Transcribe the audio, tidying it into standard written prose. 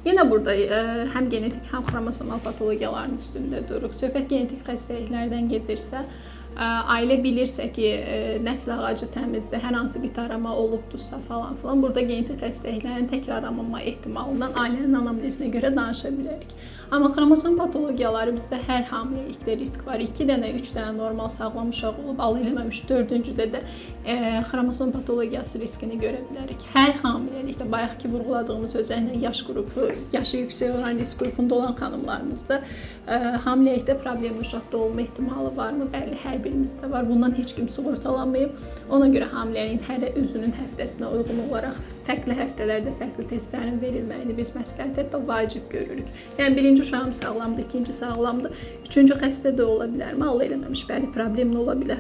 Yenə burada həm genetik, həm xromosomal patologiyaların üstündə dururuq. Söhbət genetik xəstəliklərdən gedirsə, ailə bilirsə ki, nəsl ağacı təmizdir, hər hansı bir tarama olubdursa falan filan, burada genetik xəstəliklərin təkrarlanma ehtimalından ailənin anamnezinə görə danışa bilərik. Amma xromosom patologiyaları bizdə hər hamiləlikdə risk var. 2 dənə, 3 dənə normal sağlam uşaq olub, al eləməmiş 4-cüdə də xromosom patologiyası riskini görə bilərik. Hər hamiləlikdə, bayaqki vurğuladığımız özəllə yaş qrupu, yaşı yüksək olan risk qrupunda olan xanımlarımızda hamiləlikdə problemli uşaqda olma ehtimalı varmı? Bəli, hər birimizdə var. Bundan heç kim sığortalanmayıb. Ona görə hamiləliyin hər özünün həftəsinə uyğun olaraq fərqli həftələrdə fərqli testlərin verilməyini biz məsləhət, hətta vacib görürük. Yəni, birinci uşağım sağlamdır, ikinci sağlamdır, üçüncü xəstə də ola bilərmi? Allah eləməmiş, bəli, problemli ola bilər.